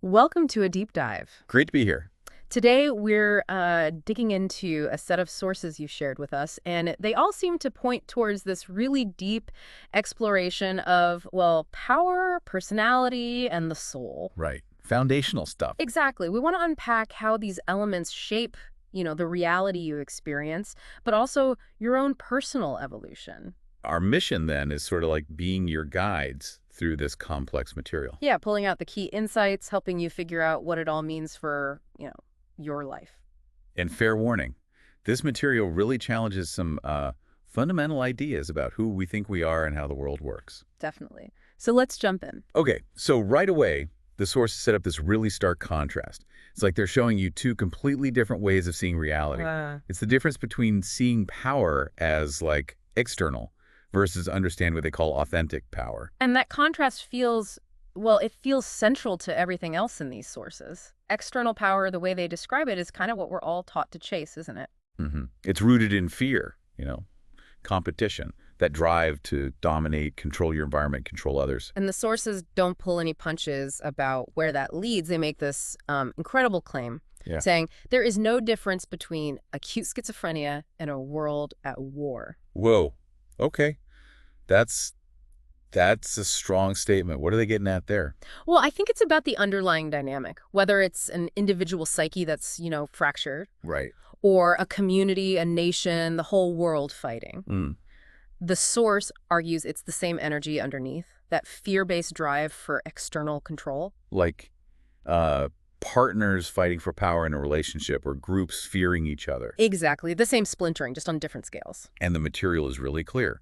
Welcome to a deep dive. Great to be here. Today, we're digging into a set of sources you shared with us, and they all seem to point towards this really deep exploration of, well, power, personality, and the soul. Right. Foundational stuff. Exactly. We want to unpack how these elements shape, the reality you experience, but also your own personal evolution. Our mission then is sort of like being your guides through this complex material. Yeah, pulling out the key insights, helping you figure out what it all means for, your life. And fair warning, this material really challenges some fundamental ideas about who we think we are and how the world works. Definitely. So let's jump in. Okay, so right away, the source set up this really stark contrast. It's like they're showing you two completely different ways of seeing reality. It's the difference between seeing power as like external versus understand what they call authentic power. And that contrast feels, well, it feels central to everything else in these sources. External power, the way they describe it, is kind of what we're all taught to chase, isn't it? It's rooted in fear, competition, that drive to dominate, control your environment, control others. And the sources don't pull any punches about where that leads. They make this incredible claim, Yeah. saying there is no difference between acute schizophrenia and a world at war. Whoa. Okay. That's a strong statement. What are they getting at there? Well, I think it's about the underlying dynamic, whether it's an individual psyche that's, fractured, Right. or a community, a nation, the whole world fighting. Mm. The source argues it's the same energy underneath, that fear-based drive for external control. Like partners fighting for power in a relationship or groups fearing each other. Exactly, the same splintering, just on different scales. And the material is really clear.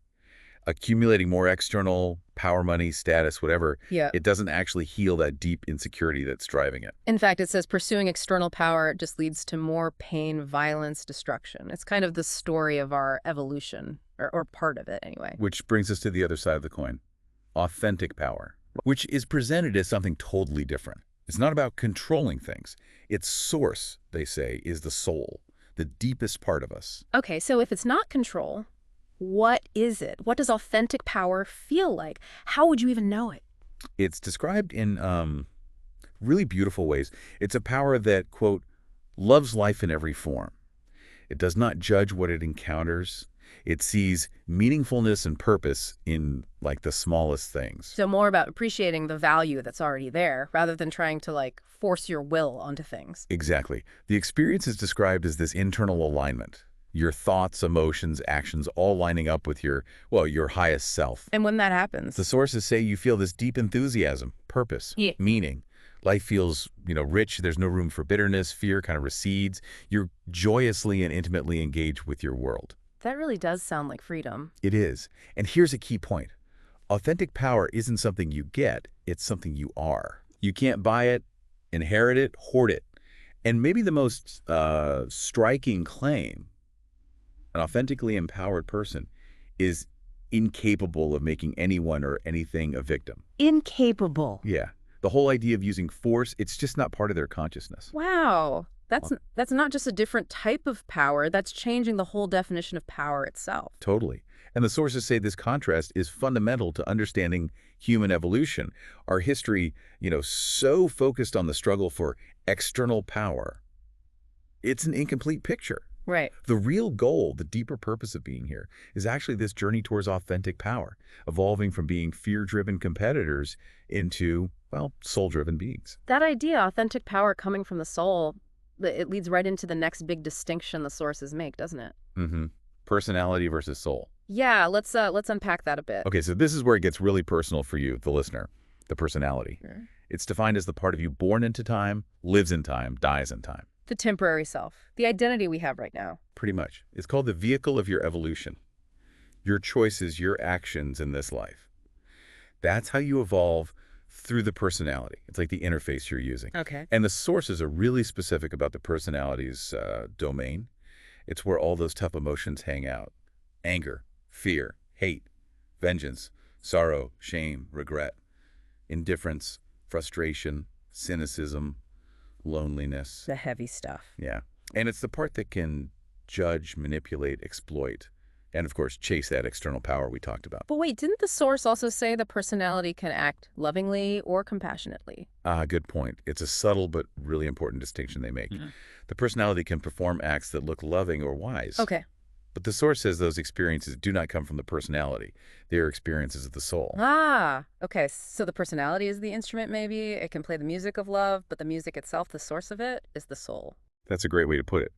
Accumulating more external power, money, status, whatever, Yeah. it doesn't actually heal that deep insecurity that's driving it. In fact, it says pursuing external power just leads to more pain, violence, destruction. It's kind of the story of our evolution, or part of it anyway. Which brings us to the other side of the coin. Authentic power, which is presented as something totally different. It's not about controlling things. Its source, they say, is the soul, the deepest part of us. Okay, so if it's not control, what is it? What does authentic power feel like? How would you even know it? It's described in really beautiful ways. It's a power that, quote, loves life in every form. It does not judge what it encounters. It sees meaningfulness and purpose in, like, the smallest things. So more about appreciating the value that's already there, rather than trying to, force your will onto things. Exactly. The experience is described as this internal alignment. Your thoughts, emotions, actions all lining up with your highest self. And when that happens, The sources say you feel this deep enthusiasm, purpose, Yeah. meaning. Life feels, rich. There's no room for bitterness. Fear kind of recedes. You're joyously and intimately engaged with your world. that really does sound like freedom. It is. And here's a key point. Authentic power isn't something you get. It's something you are. You can't buy it, inherit it, hoard it. And maybe the most striking claim, an authentically empowered person is incapable of making anyone or anything a victim. Incapable. Yeah. The whole idea of using force, it's just not part of their consciousness. Wow. That's not just a different type of power, that's changing the whole definition of power itself. Totally. And the sources say this contrast is fundamental to understanding human evolution. Our history, so focused on the struggle for external power, it's an incomplete picture. Right. The real goal, the deeper purpose of being here, is actually this journey towards authentic power, evolving from being fear-driven competitors into, soul-driven beings. That idea, authentic power coming from the soul, it leads right into the next big distinction the sources make, doesn't it? Personality versus soul. Yeah, let's unpack that a bit. Okay, so this is where it gets really personal for you, the listener, the personality. Sure. It's defined as the part of you born into time, lives in time, dies in time. The temporary self, the identity we have right now. Pretty much. It's called the vehicle of your evolution. Your choices, your actions in this life. That's how you evolve through the personality. It's like the interface you're using. Okay. And the sources are really specific about the personality's domain. It's where all those tough emotions hang out. Anger, fear, hate, vengeance, sorrow, shame, regret, indifference, frustration, cynicism, loneliness. The heavy stuff. Yeah. And it's the part that can judge, manipulate, exploit. And, of course, chase that external power we talked about. But wait, didn't the source also say the personality can act lovingly or compassionately? Ah, good point. It's a subtle but really important distinction they make. The personality can perform acts that look loving or wise. Okay. But the source says those experiences do not come from the personality. They are experiences of the soul. Ah, okay. So the personality is the instrument, maybe. It can play the music of love, but the music itself, the source of it, is the soul. That's a great way to put it.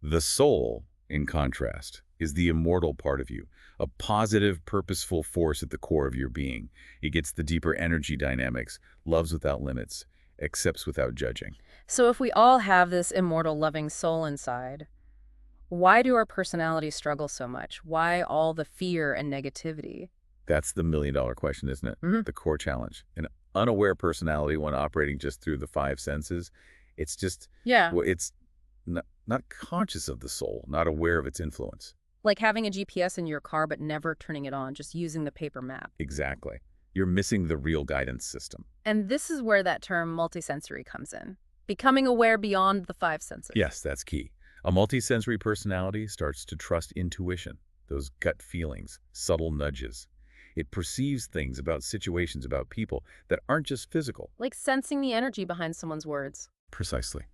The soul, in contrast, is the immortal part of you, a positive, purposeful force at the core of your being. It gets the deeper energy dynamics, loves without limits, accepts without judging. So if we all have this immortal, loving soul inside, why do our personalities struggle so much? Why all the fear and negativity? That's the million-dollar question, isn't it? Hmm. The core challenge. An unaware personality, when operating just through the five senses, it's just, Yeah, well, it's not conscious of the soul, not aware of its influence. like having a GPS in your car but never turning it on, just using the paper map. Exactly. You're missing the real guidance system. And this is where that term multisensory comes in. Becoming aware beyond the five senses. Yes, that's key. A multisensory personality starts to trust intuition, those gut feelings, subtle nudges. It perceives things about situations, about people that aren't just physical. Like sensing the energy behind someone's words. Precisely.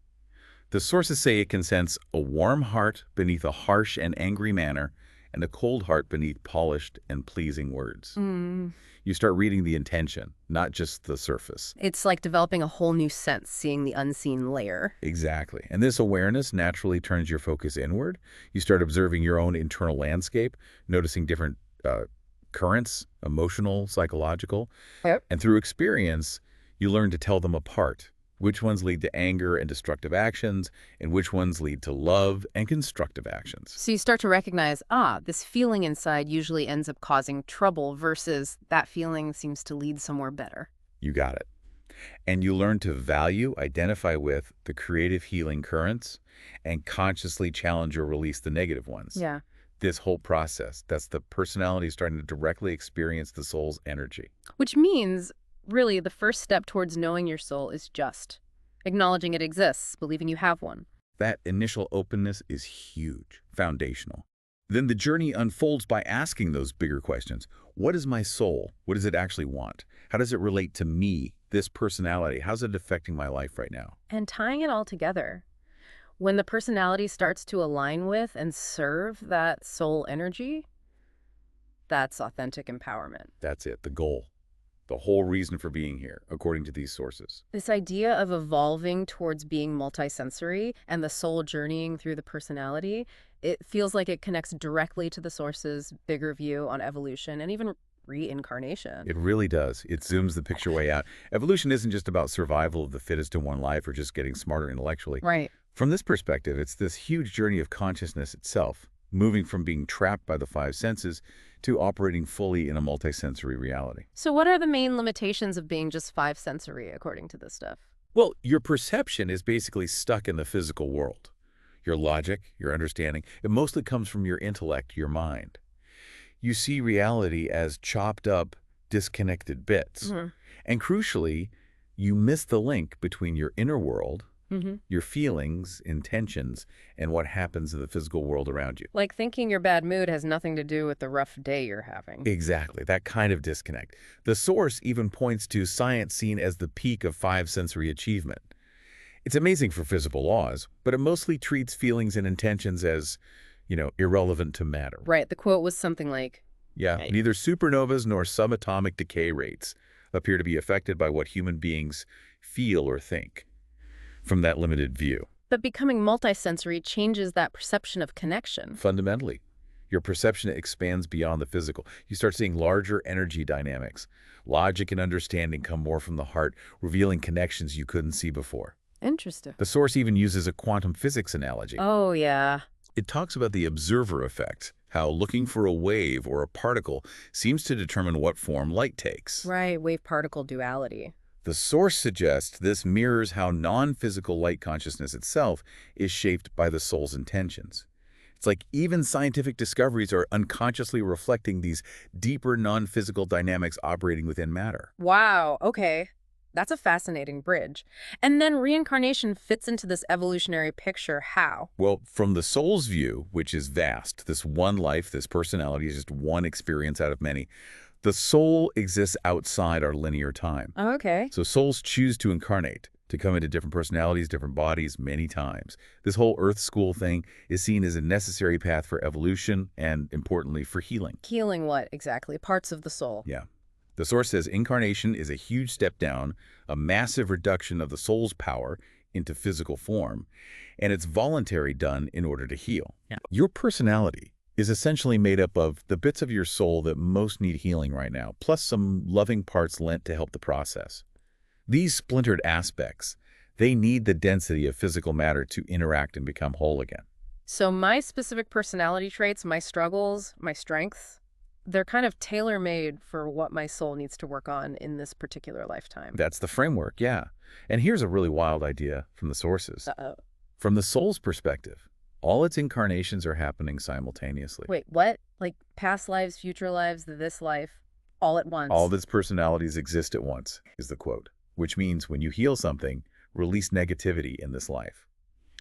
The sources say it can sense a warm heart beneath a harsh and angry manner and a cold heart beneath polished and pleasing words. Mm. You start reading the intention, not just the surface. It's like developing a whole new sense, seeing the unseen layer. Exactly. And this awareness naturally turns your focus inward. You start observing your own internal landscape, noticing different currents, emotional, psychological. Yep. And through experience, you learn to tell them apart. Which ones lead to anger and destructive actions, and which ones lead to love and constructive actions. So you start to recognize, this feeling inside usually ends up causing trouble versus that feeling seems to lead somewhere better. You got it. And you learn to value, identify with the creative healing currents, and consciously challenge or release the negative ones. Yeah. This whole process, that's the personality starting to directly experience the soul's energy. Which means, really, the first step towards knowing your soul is just acknowledging it exists, believing you have one. That initial openness is huge, foundational. Then the journey unfolds by asking those bigger questions. What is my soul? What does it actually want? How does it relate to me, this personality? How's it affecting my life right now? And tying it all together. When the personality starts to align with and serve that soul energy, that's authentic empowerment. That's it, the goal. The whole reason for being here, according to these sources. This idea of evolving towards being multisensory and the soul journeying through the personality, it feels like it connects directly to the source's bigger view on evolution and even reincarnation. It really does. It zooms the picture way out. Evolution isn't just about survival of the fittest in one life or just getting smarter intellectually. Right. From this perspective, it's this huge journey of consciousness itself, moving from being trapped by the five senses to operating fully in a multisensory reality. So what are the main limitations of being just five sensory, according to this stuff? Well, your perception is basically stuck in the physical world. Your logic, your understanding, it mostly comes from your intellect, your mind. You see reality as chopped up, disconnected bits. Mm-hmm. And crucially, you miss the link between your inner world, Mm-hmm. your feelings, intentions, and what happens in the physical world around you. Like thinking your bad mood has nothing to do with the rough day you're having. Exactly, that kind of disconnect. The source even points to science seen as the peak of five sensory achievement. It's amazing for physical laws, but it mostly treats feelings and intentions as, irrelevant to matter. Right. The quote was something like, Yeah, Right. neither supernovas nor subatomic decay rates appear to be affected by what human beings feel or think from that limited view. but becoming multisensory changes that perception of connection. Fundamentally, your perception expands beyond the physical. You start seeing larger energy dynamics. Logic and understanding come more from the heart, revealing connections you couldn't see before. Interesting. The source even uses a quantum physics analogy. Oh, yeah. It talks about the observer effect, how looking for a wave or a particle seems to determine what form light takes. Right. Wave-particle duality. The source suggests this mirrors how non-physical light consciousness itself is shaped by the soul's intentions. It's like even scientific discoveries are unconsciously reflecting these deeper non-physical dynamics operating within matter. Wow. Okay. That's a fascinating bridge. And then reincarnation fits into this evolutionary picture. How? Well, from the soul's view, which is vast, this one life, this personality is just one experience out of many. The soul exists outside our linear time. Okay. So souls choose to incarnate, to come into different personalities, different bodies many times. This whole Earth School thing is seen as a necessary path for evolution and, importantly, for healing. Healing what exactly? Parts of the soul. Yeah. The source says incarnation is a huge step down, a massive reduction of the soul's power into physical form, and it's voluntary done in order to heal. Yeah. Your personality is essentially made up of the bits of your soul that most need healing right now, plus some loving parts lent to help the process. These splintered aspects, they need the density of physical matter to interact and become whole again. So my specific personality traits, my struggles, my strengths, they're kind of tailor-made for what my soul needs to work on in this particular lifetime. That's the framework, yeah. And here's a really wild idea from the sources. Uh-oh. From the soul's perspective, all its incarnations are happening simultaneously. Wait, what? Like past lives, future lives, this life, all at once? All of its personalities exist at once, is the quote. Which means when you heal something, release negativity in this life.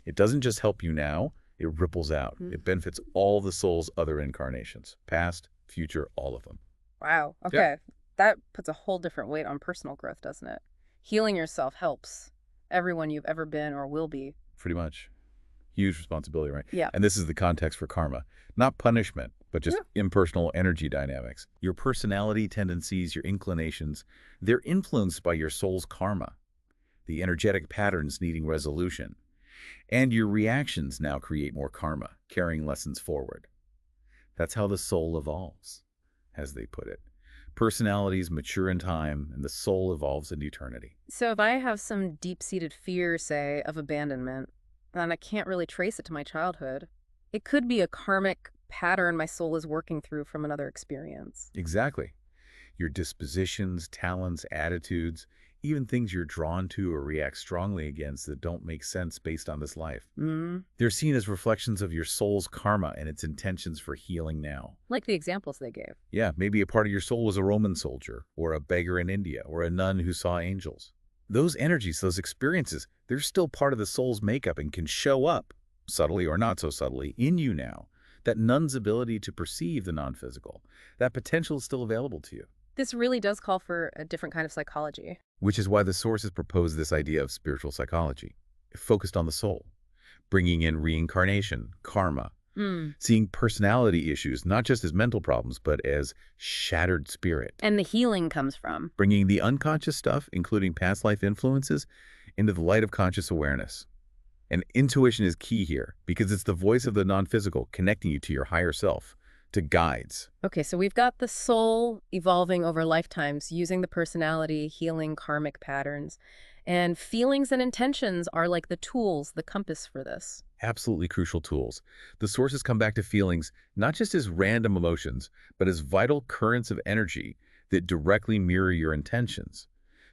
It doesn't just help you now, it ripples out. It benefits all the soul's other incarnations, past, future, all of them. Wow. Okay. Yeah. That puts a whole different weight on personal growth, doesn't it? Healing yourself helps everyone you've ever been or will be. Pretty much. Huge responsibility, right? Yeah. And this is the context for karma. Not punishment, but just impersonal energy dynamics. Your personality tendencies, your inclinations, they're influenced by your soul's karma, the energetic patterns needing resolution. And your reactions now create more karma, carrying lessons forward. That's how the soul evolves, as they put it. Personalities mature in time, and the soul evolves in eternity. So if I have some deep-seated fear, say, of abandonment, and I can't really trace it to my childhood, it could be a karmic pattern my soul is working through from another experience. Exactly. Your dispositions, talents, attitudes, even things you're drawn to or react strongly against that don't make sense based on this life. They're seen as reflections of your soul's karma and its intentions for healing now. Like the examples they gave. Yeah, maybe a part of your soul was a Roman soldier, or a beggar in India, or a nun who saw angels. Those energies, those experiences, they're still part of the soul's makeup and can show up, subtly or not so subtly, in you now. That nun's ability to perceive the non-physical, that potential is still available to you. This really does call for a different kind of psychology. Which is why the sources propose this idea of spiritual psychology, focused on the soul, bringing in reincarnation, karma, seeing personality issues not just as mental problems, but as shattered spirit. And the healing comes from? Bringing the unconscious stuff, including past life influences, into the light of conscious awareness. And intuition is key here, because it's the voice of the non-physical connecting you to your higher self, to guides. Okay, so we've got the soul evolving over lifetimes, using the personality, healing karmic patterns. And feelings and intentions are like the tools, the compass for this. Absolutely crucial tools. The sources come back to feelings not just as random emotions, but as vital currents of energy that directly mirror your intentions.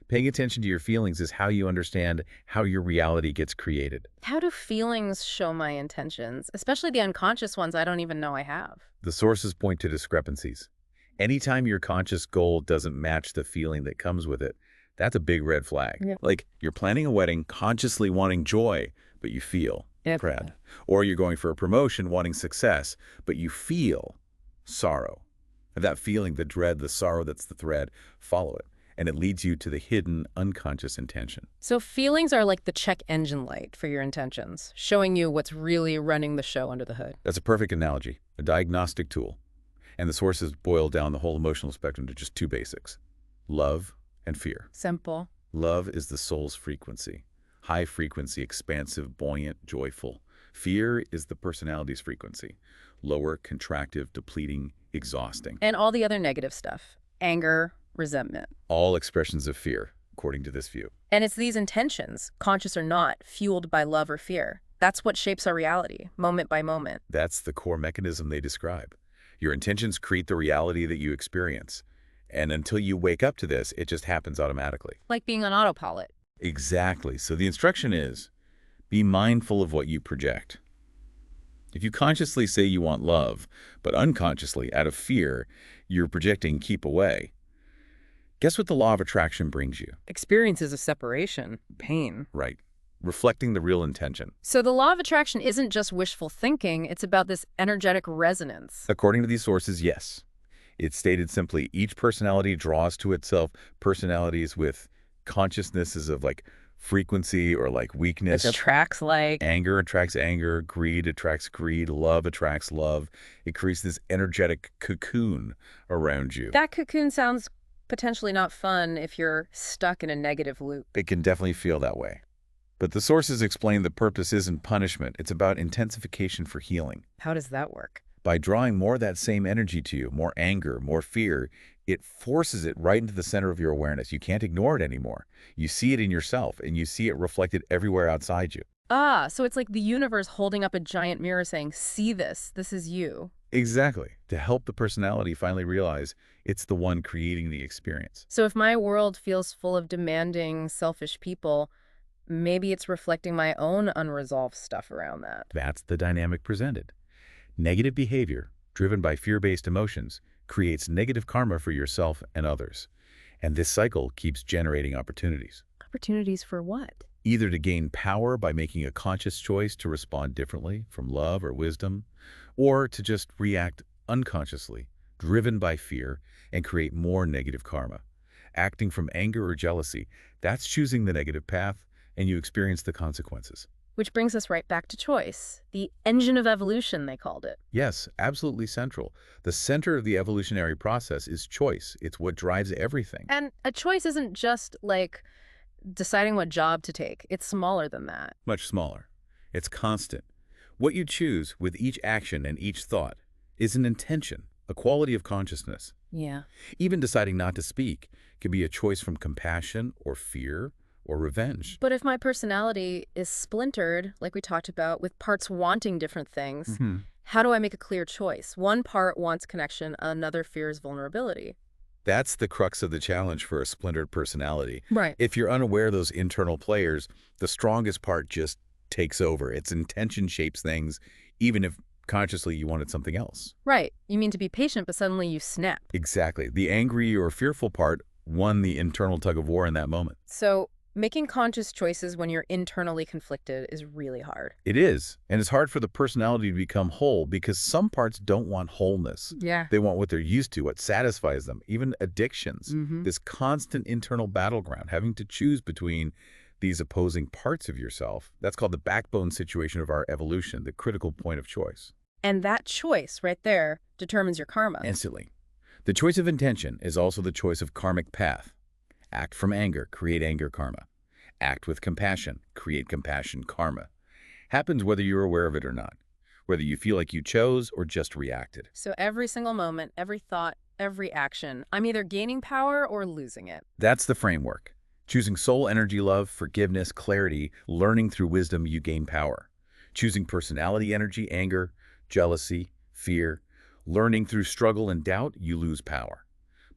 Paying attention to your feelings is how you understand how your reality gets created. How do feelings show my intentions, especially the unconscious ones I don't even know I have? The sources point to discrepancies. Anytime your conscious goal doesn't match the feeling that comes with it, that's a big red flag. Yeah. Like you're planning a wedding consciously wanting joy, but you feel dread. Or you're going for a promotion wanting success, but you feel sorrow. And that feeling, the dread, the sorrow, that's the thread, follow it. And it leads you to the hidden, unconscious intention. So feelings are like the check engine light for your intentions, showing you what's really running the show under the hood. That's a perfect analogy, a diagnostic tool. And the sources boil down the whole emotional spectrum to just two basics: love and fear. Simple. Love is the soul's frequency. High frequency, expansive, buoyant, joyful. Fear is the personality's frequency. Lower, contractive, depleting, exhausting. And all the other negative stuff. Anger, resentment. All expressions of fear, according to this view. And it's these intentions, conscious or not, fueled by love or fear. That's what shapes our reality, moment by moment. That's the core mechanism they describe. Your intentions create the reality that you experience. And until you wake up to this, it just happens automatically. Like being on autopilot. Exactly. So the instruction is, be mindful of what you project. If you consciously say you want love, but unconsciously, out of fear, you're projecting keep away, Guess what the law of attraction brings you? Experiences of separation, pain. Right. Reflecting the real intention. So the law of attraction isn't just wishful thinking, it's about this energetic resonance. According to these sources, yes. It's stated simply, each personality draws to itself personalities with consciousnesses of like frequency or like weakness. It attracts like... Anger attracts anger, greed attracts greed, love attracts love. It creates this energetic cocoon around you. That cocoon sounds potentially not fun if you're stuck in a negative loop. It can definitely feel that way. But the sources explain the purpose isn't punishment. It's about intensification for healing. How does that work? By drawing more of that same energy to you, more anger, more fear, it forces it right into the center of your awareness. You can't ignore it anymore. You see it in yourself, and you see it reflected everywhere outside you. Ah, so it's like the universe holding up a giant mirror saying, see this is you. Exactly. To help the personality finally realize it's the one creating the experience. So if my world feels full of demanding, selfish people, maybe it's reflecting my own unresolved stuff around that. That's the dynamic presented. Negative behavior, driven by fear-based emotions, creates negative karma for yourself and others. And this cycle keeps generating opportunities. Opportunities for what? Either to gain power by making a conscious choice to respond differently from love or wisdom, or to just react unconsciously, driven by fear, and create more negative karma. Acting from anger or jealousy, that's choosing the negative path, and you experience the consequences. Which brings us right back to choice. The engine of evolution, they called it. Yes, absolutely central. The center of the evolutionary process is choice. It's what drives everything. And a choice isn't just like deciding what job to take. It's smaller than that. Much smaller. It's constant. What you choose with each action and each thought is an intention, a quality of consciousness. Yeah. Even deciding not to speak can be a choice from compassion or fear or revenge. But if my personality is splintered, like we talked about, with parts wanting different things, how do I make a clear choice? One part wants connection, another fears vulnerability. That's the crux of the challenge for a splintered personality. Right. If you're unaware of those internal players, the strongest part just takes over. Its intention shapes things, even if consciously you wanted something else. Right. You mean to be patient, but suddenly you snap. Exactly. The angry or fearful part won the internal tug of war in that moment. So making conscious choices when you're internally conflicted is really hard. It is. And it's hard for the personality to become whole because some parts don't want wholeness. Yeah. They want what they're used to, what satisfies them, even addictions. This constant internal battleground, having to choose between these opposing parts of yourself. That's called the backbone situation of our evolution, the critical point of choice. And that choice right there determines your karma. Instantly. The choice of intention is also the choice of karmic path. Act from anger, create anger karma. Act with compassion, create compassion karma. Happens whether you're aware of it or not, whether you feel like you chose or just reacted. So every single moment, every thought, every action, I'm either gaining power or losing it. That's the framework. Choosing soul energy love, forgiveness, clarity, learning through wisdom, you gain power. Choosing personality energy, anger, jealousy, fear, learning through struggle and doubt, you lose power.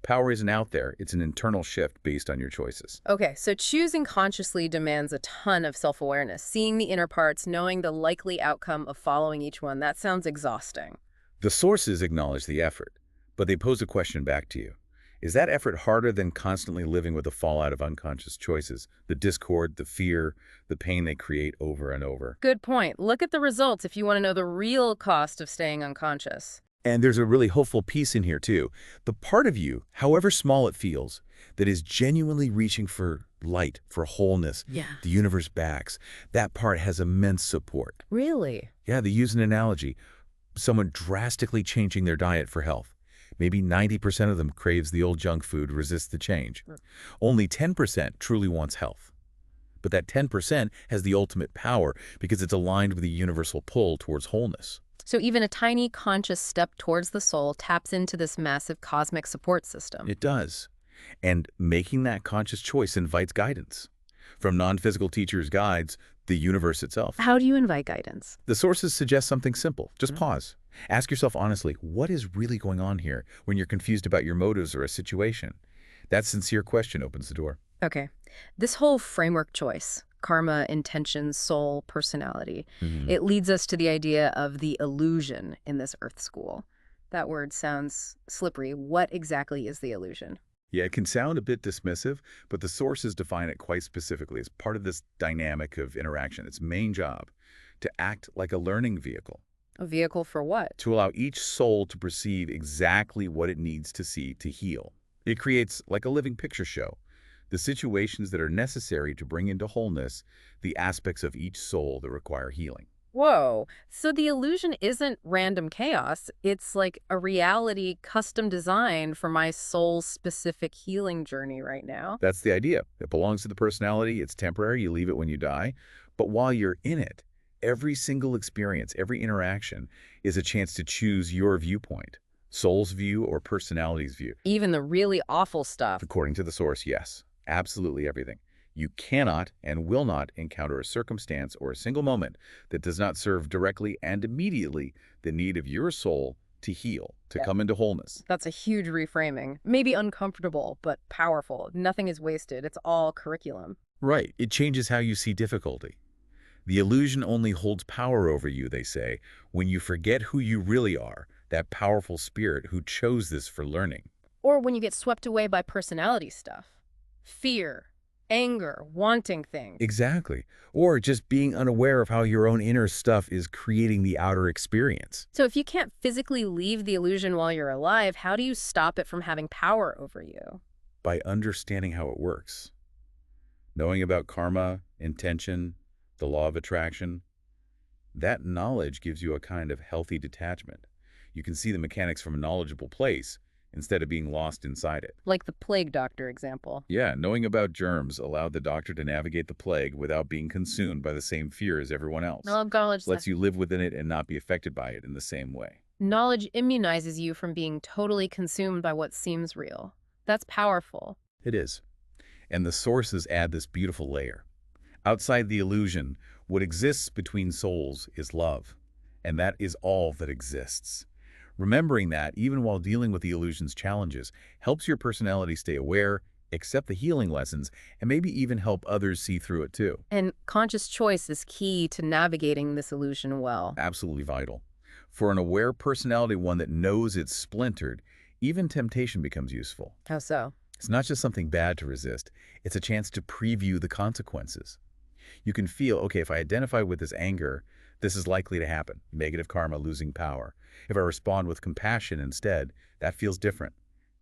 Power isn't out there. It's an internal shift based on your choices. Okay, so choosing consciously demands a ton of self-awareness. Seeing the inner parts, knowing the likely outcome of following each one, that sounds exhausting. The sources acknowledge the effort, but they pose a question back to you. Is that effort harder than constantly living with the fallout of unconscious choices, the discord, the fear, the pain they create over and over? Good point. Look at the results if you want to know the real cost of staying unconscious. And there's a really hopeful piece in here, too. The part of you, however small it feels, that is genuinely reaching for light, for wholeness, the universe backs, that part has immense support. Really? Yeah, they use an analogy. Someone drastically changing their diet for health. Maybe 90% of them craves the old junk food, resists the change. Only 10% truly wants health. But that 10% has the ultimate power because it's aligned with the universal pull towards wholeness. So even a tiny conscious step towards the soul taps into this massive cosmic support system. It does. And making that conscious choice invites guidance. From non-physical teachers' guides, the universe itself. How do you invite guidance? The sources suggest something simple. Just pause. Ask yourself honestly, what is really going on here when you're confused about your motives or a situation? That sincere question opens the door. Okay. This whole framework choice, karma, intention, soul, personality, it leads us to the idea of the illusion in this Earth school. That word sounds slippery. What exactly is the illusion? Yeah, it can sound a bit dismissive, but the sources define it quite specifically as part of this dynamic of interaction. Its main job, to act like a learning vehicle, A vehicle for what? to allow each soul to perceive exactly what it needs to see to heal. It creates like a living picture show, the situations that are necessary to bring into wholeness the aspects of each soul that require healing. Whoa. So the illusion isn't random chaos. It's like a reality custom designed for my soul's specific healing journey right now. That's the idea. It belongs to the personality. It's temporary. You leave it when you die. But while you're in it, every single experience, every interaction is a chance to choose your viewpoint, soul's view or personality's view. Even the really awful stuff. According to the source, yes, absolutely everything. You cannot and will not encounter a circumstance or a single moment that does not serve directly and immediately the need of your soul to heal, to Yeah. come into wholeness. That's a huge reframing. Maybe uncomfortable, but powerful. Nothing is wasted. It's all curriculum. Right. It changes how you see difficulty. The illusion only holds power over you, they say, when you forget who you really are, that powerful spirit who chose this for learning. Or when you get swept away by personality stuff. Fear, anger, wanting things. Exactly. Or just being unaware of how your own inner stuff is creating the outer experience. So if you can't physically leave the illusion while you're alive, how do you stop it from having power over you? By understanding how it works. Knowing about karma, intention, the law of attraction, that knowledge gives you a kind of healthy detachment. You can see the mechanics from a knowledgeable place instead of being lost inside it. Like the plague doctor example. Yeah, knowing about germs allowed the doctor to navigate the plague without being consumed by the same fear as everyone else. No, knowledge, Lets you live within it and not be affected by it in the same way. knowledge immunizes you from being totally consumed by what seems real. That's powerful. It is. And the sources add this beautiful layer. Outside the illusion, what exists between souls is love, and that is all that exists. Remembering that, even while dealing with the illusion's challenges, helps your personality stay aware, accept the healing lessons, and maybe even help others see through it too. And conscious choice is key to navigating this illusion well. Absolutely vital. For an aware personality, one that knows it's splintered, even temptation becomes useful. How so? It's not just something bad to resist, it's a chance to preview the consequences. You can feel, okay, if I identify with this anger, this is likely to happen. Negative karma, losing power. If I respond with compassion instead, that feels different.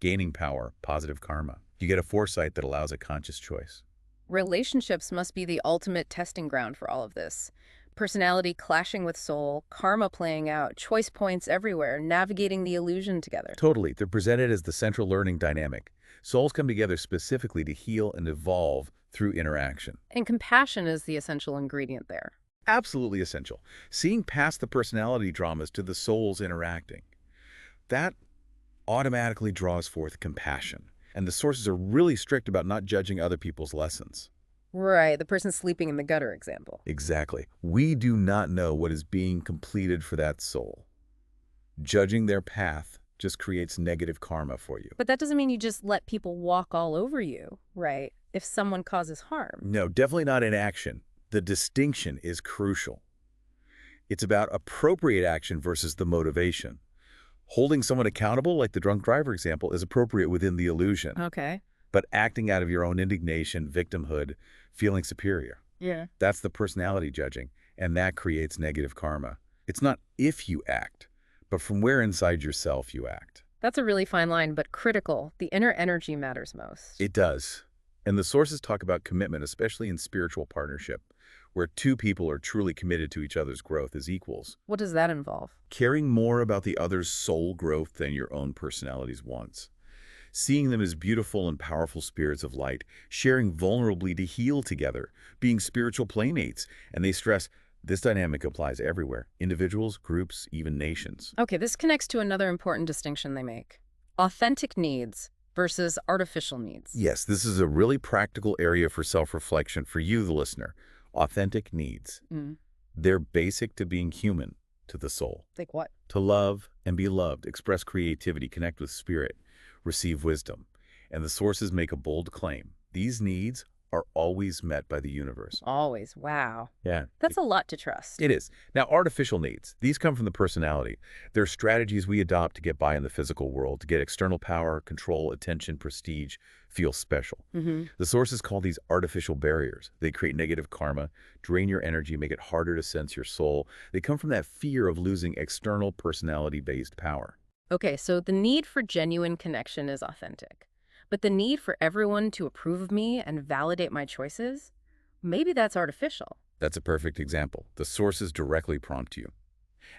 Gaining power, positive karma. You get a foresight that allows a conscious choice. Relationships must be the ultimate testing ground for all of this. Personality clashing with soul, karma playing out, choice points everywhere, navigating the illusion together. Totally. They're presented as the central learning dynamic. Souls come together specifically to heal and evolve through interaction. And compassion is the essential ingredient there. Absolutely essential. Seeing past the personality dramas to the souls interacting. That automatically draws forth compassion. And the sources are really strict about not judging other people's lessons. Right, the person sleeping in the gutter example. Exactly. We do not know what is being completed for that soul. Judging their path just creates negative karma for you. But that doesn't mean you just let people walk all over you, right? If someone causes harm. No, definitely not in action. The distinction is crucial. It's about appropriate action versus the motivation. Holding someone accountable, like the drunk driver example, is appropriate within the illusion. Okay. But acting out of your own indignation, victimhood, feeling superior, Yeah. that's the personality judging, and that creates negative karma. It's not if you act, but from where inside yourself you act. That's a really fine line, but critical. The inner energy matters most. It does. And the sources talk about commitment, especially in spiritual partnership, where two people are truly committed to each other's growth as equals. What does that involve? Caring more about the other's soul growth than your own personality's wants. Seeing them as beautiful and powerful spirits of light, sharing vulnerably to heal together, being spiritual playmates. And they stress this dynamic applies everywhere, individuals, groups, even nations. Okay, this connects to another important distinction they make. Authentic needs versus artificial needs. Yes, this is a really practical area for self-reflection for you, the listener. Authentic needs. Mm. They're basic to being human, to the soul. Like what? To love and be loved, express creativity, connect with spirit, receive wisdom. And the sources make a bold claim. These needs are always met by the universe. Always. Wow. Yeah. That's a lot to trust. It is. Now, artificial needs, these come from the personality. They're strategies we adopt to get by in the physical world, to get external power, control, attention, prestige, feel special. Hmm. The sources call these artificial barriers. They create negative karma, drain your energy, make it harder to sense your soul. They come from that fear of losing external personality-based power. Okay, so the need for genuine connection is authentic. But the need for everyone to approve of me and validate my choices, maybe that's artificial. That's a perfect example. The sources directly prompt you.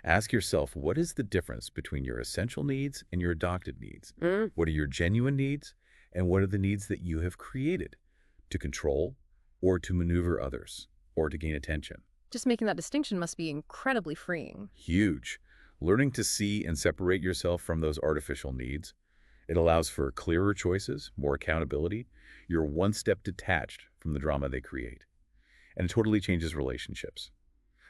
Ask yourself, what is the difference between your essential needs and your adopted needs? Mm. What are your genuine needs, and what are the needs that you have created to control or to maneuver others or to gain attention? Just making that distinction must be incredibly freeing. Huge. Learning to see and separate yourself from those artificial needs. It allows for clearer choices, more accountability. You're one step detached from the drama they create. And it totally changes relationships.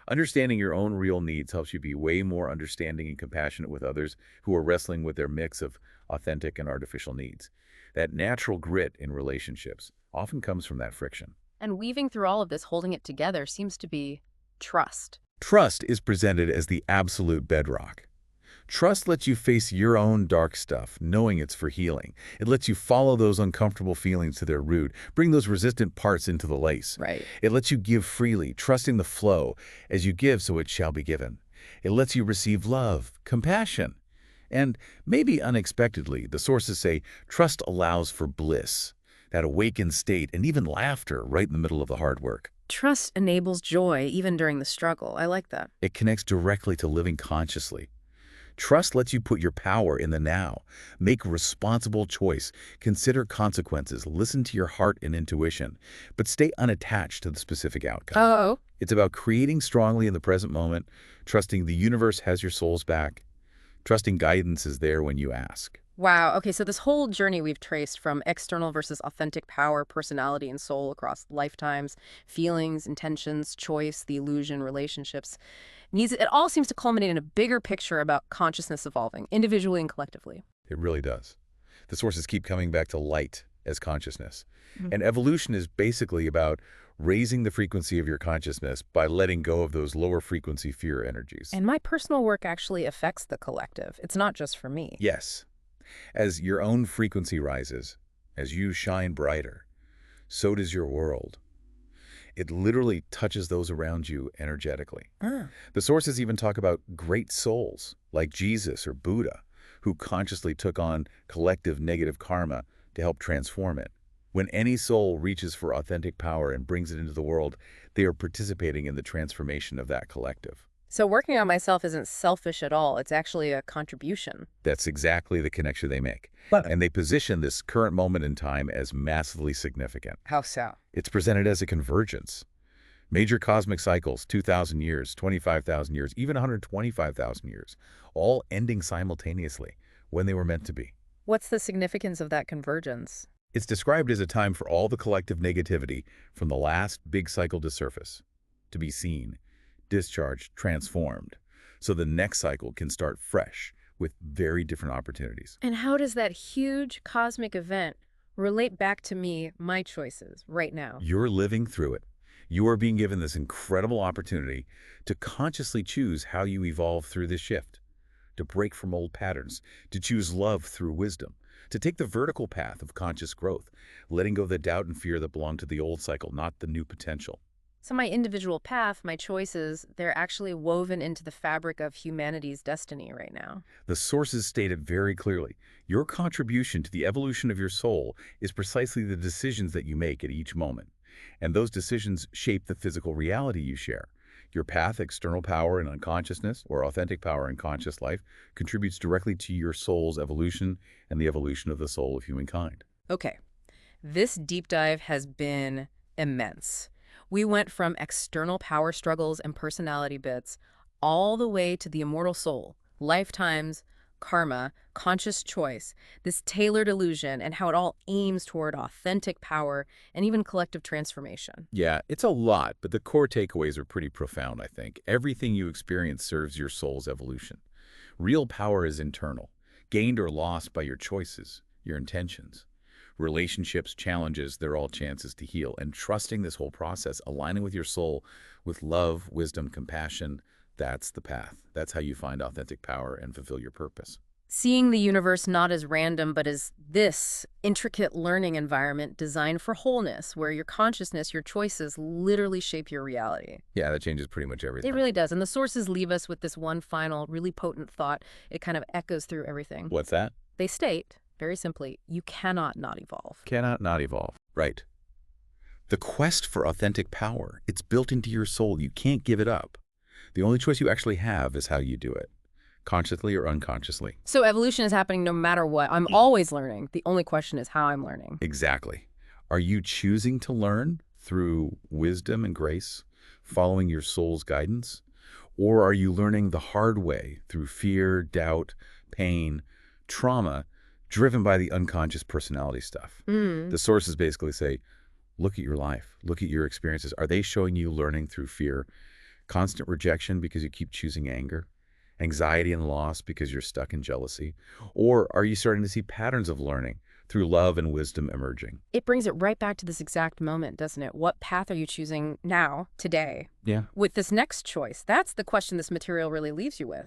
Understanding your own real needs helps you be way more understanding and compassionate with others who are wrestling with their mix of authentic and artificial needs. That natural grit in relationships often comes from that friction. And weaving through all of this, holding it together, seems to be trust. Trust is presented as the absolute bedrock. Trust lets you face your own dark stuff, knowing it's for healing. It lets you follow those uncomfortable feelings to their root, bring those resistant parts into the lace. Right. It lets you give freely, trusting the flow. As you give, so it shall be given. It lets you receive love, compassion. And maybe unexpectedly, the sources say trust allows for bliss, that awakened state, and even laughter right in the middle of the hard work. Trust enables joy even during the struggle. I like that. It connects directly to living consciously. Trust lets you put your power in the now, make a responsible choice, consider consequences, listen to your heart and intuition, but stay unattached to the specific outcome. Oh. It's about creating strongly in the present moment, trusting the universe has your soul's back, trusting guidance is there when you ask. Wow. Okay, so this whole journey we've traced from external versus authentic power, personality, and soul across lifetimes, feelings, intentions, choice, the illusion, relationships, it all seems to culminate in a bigger picture about consciousness evolving, individually and collectively. It really does. The sources keep coming back to light as consciousness. Mhm. And evolution is basically about raising the frequency of your consciousness by letting go of those lower frequency fear energies. And my personal work actually affects the collective. It's not just for me. Yes. As your own frequency rises, as you shine brighter, so does your world. It literally touches those around you energetically. Ah. The sources even talk about great souls, like Jesus or Buddha, who consciously took on collective negative karma to help transform it. When any soul reaches for authentic power and brings it into the world, they are participating in the transformation of that collective. So working on myself isn't selfish at all. It's actually a contribution. That's exactly the connection they make. But And they position this current moment in time as massively significant. how so? It's presented as a convergence. Major cosmic cycles, 2,000 years, 25,000 years, even 125,000 years, all ending simultaneously when they were meant to be. What's the significance of that convergence? It's described as a time for all the collective negativity from the last big cycle to surface, to be seen, discharged, transformed, so the next cycle can start fresh with very different opportunities. And how does that huge cosmic event relate back to me, my choices, right now? You're living through it. You are being given this incredible opportunity to consciously choose how you evolve through this shift, to break from old patterns, to choose love through wisdom, to take the vertical path of conscious growth, letting go of the doubt and fear that belong to the old cycle, not the new potential. So my individual path, my choices, they're actually woven into the fabric of humanity's destiny right now. The sources state it very clearly. Your contribution to the evolution of your soul is precisely the decisions that you make at each moment. And those decisions shape the physical reality you share. Your path, external power and unconsciousness, or authentic power and conscious life, contributes directly to your soul's evolution and the evolution of the soul of humankind. Okay, this deep dive has been immense. We went from external power struggles and personality bits all the way to the immortal soul, lifetimes, karma, conscious choice, this tailored illusion, and how it all aims toward authentic power and even collective transformation. Yeah, it's a lot, but the core takeaways are pretty profound, I think. Everything you experience serves your soul's evolution. Real power is internal, gained or lost by your choices, your intentions. Relationships, challenges, they're all chances to heal. And trusting this whole process, aligning with your soul with love, wisdom, compassion, that's the path. That's how you find authentic power and fulfill your purpose. Seeing the universe not as random, but as this intricate learning environment designed for wholeness, where your consciousness, your choices literally shape your reality. Yeah, that changes pretty much It everything. really does. And the sources leave us with this one final, really potent thought. It kind of echoes through everything. What's that? They state, very simply, you cannot not evolve. Cannot not evolve. Right. The quest for authentic power, it's built into your soul. You can't give it up. The only choice you actually have is how you do it, consciously or unconsciously. So evolution is happening no matter what. I'm always learning. The only question is how I'm learning. Exactly. Are you choosing to learn through wisdom and grace, following your soul's guidance? Or are you learning the hard way through fear, doubt, pain, trauma, driven by the unconscious personality stuff? The sources basically say, look at your life, look at your experiences. Are they showing you learning through fear, constant rejection because you keep choosing anger, anxiety and loss because you're stuck in jealousy? Or are you starting to see patterns of learning through love and wisdom emerging? It brings it right back to this exact moment, doesn't it? What path are you choosing now, today? Yeah. With this next choice, that's the question this material really leaves you with.